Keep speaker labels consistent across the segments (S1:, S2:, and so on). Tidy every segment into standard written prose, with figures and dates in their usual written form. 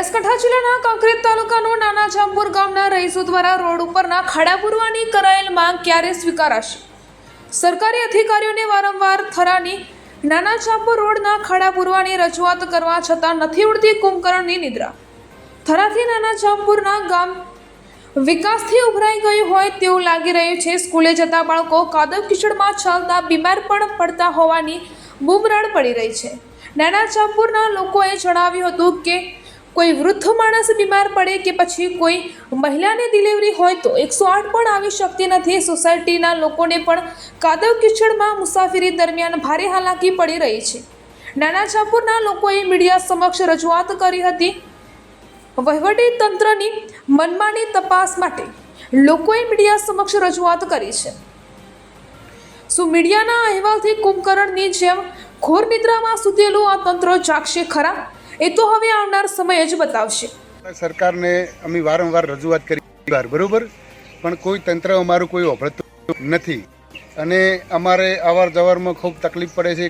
S1: બનાસકાંઠા જિલ્લાના કાંકરેજ તાલુકાનું નાના જામપુર ગામના રહીશો દ્વારા રોડ ઉપરના ખાડા પૂરવાની કરાયેલ માંગ ક્યારે સ્વીકારાશે? સરકારી અધિકારીઓને વારંવાર થરાની નાના જામપુર રોડના ખાડા પૂરવાની રજૂઆત કરવા છતાં નથી ઉડતી કુંભકર્ણની નિદ્રા। થરાથી નાના જામપુરના ગામ વિકાસથી ઉભરાઈ ગયું હોય તેવું લાગી રહ્યું છે। સ્કૂલે જતા બાળકો કાદવ કીચડમાં ચાલતા બીમાર પણ પડતા હોવાની બૂમરાણ પડી રહી છે। નાના જામપુરના લોકોએ જણાવ્યું હતું કે કોઈ વૃદ્ધ માણસ બીમાર પડે કે પછી કોઈ મહિલાને ડિલિવરી હોય તો 108 પણ આવી શકતી નથી। સોસાયટીના લોકોને પણ કાદવ કીચડમાં મુસાફરી દરમિયાન ભારે હાલાકી પડી રહી છે। નાના જામપુરના લોકોએ મીડિયા સમક્ષ રજૂઆત કરી હતી। વહીવટી તંત્રની મનમાની તપાસ માટે લોકોએ મીડિયા સમક્ષ રજૂઆત કરી છે। શું મીડિયાના અહેવાલથી કુંભકર્ણની જેમ ઘોર નિદ્રામાં સૂતેલું આ તંત્ર જાગશે ખરા? એ તો હવે આવનાર સમય જ બતાવશે।
S2: સરકારને અમે વારંવાર રજૂઆત કરી બરોબર, પણ કોઈ તંત્ર અમારું કોઈ ઓભળતું નથી અને અમારે અવાર જવારમાં ખૂબ તકલીફ પડે છે।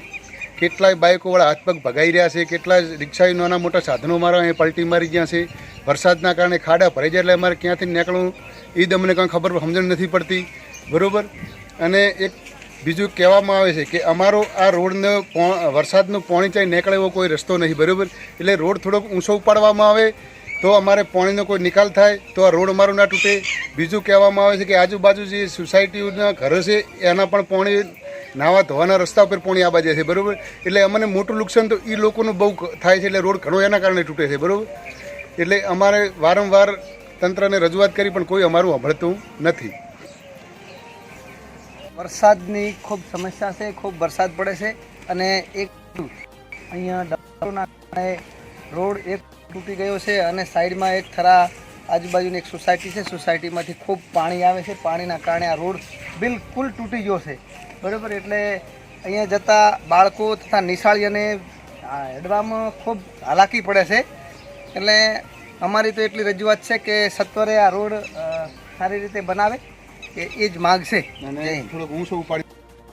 S2: કેટલાય બાઇકોવાળા હાથ પગ ભગાઈ રહ્યા છે, કેટલાય રિક્ષા નાના મોટા સાધનો મારા અહીં પલટી મારી ગયા છે। વરસાદના કારણે ખાડા ભરાઈ જાય એટલે અમારે ક્યાંથી નીકળવું એ જ અમને કંઈ ખબર સમજણ નથી પડતી બરાબર। અને એક બીજું કહેવામાં આવે છે કે અમારો આ રોડનો વરસાદનું પાણી ચાઈ નીકળે એવો કોઈ રસ્તો નથી બરાબર। એટલે રોડ થોડોક ઊંચો ઉપાડવામાં આવે તો અમારે પાણીનો કોઈ નિકાલ થાય તો આ રોડ અમારો ના તૂટે। બીજું કહેવામાં આવે છે કે આજુબાજુ જે સોસાયટીઓના ઘરો છે એના પણ પાણી નાવા ધોવાના રસ્તા ઉપર પાણી આવવા જાય છે બરાબર। એટલે અમને મોટું નુકસાન તો એ લોકોનું બહુ થાય છે, એટલે રોડ ઘણો એના કારણે તૂટે છે બરાબર। એટલે અમારે વારંવાર તંત્રને રજૂઆત કરી પણ કોઈ અમારું સાંભળતું નથી।
S3: વરસાદની ખૂબ સમસ્યા છે, ખૂબ વરસાદ પડે છે અને એક અહીંયા ડબરોના કારણે રોડ એક તૂટી ગયો છે અને સાઈડમાં એક થરા આજુબાજુની એક સોસાયટી છે, સોસાયટીમાંથી ખૂબ પાણી આવે છે। પાણીના કારણે આ રોડ બિલકુલ તૂટી ગયો છે બરાબર। એટલે અહીંયા જતા બાળકો તથા નિશાળીઓને હેડવામાં ખૂબ હાલાકી પડે છે। એટલે અમારી તો એટલી રજૂઆત છે કે સત્વરે આ રોડ સારી રીતે બનાવે કે એ જ માગ છે।
S2: અને થોડોક ઊંચો ઉપાડી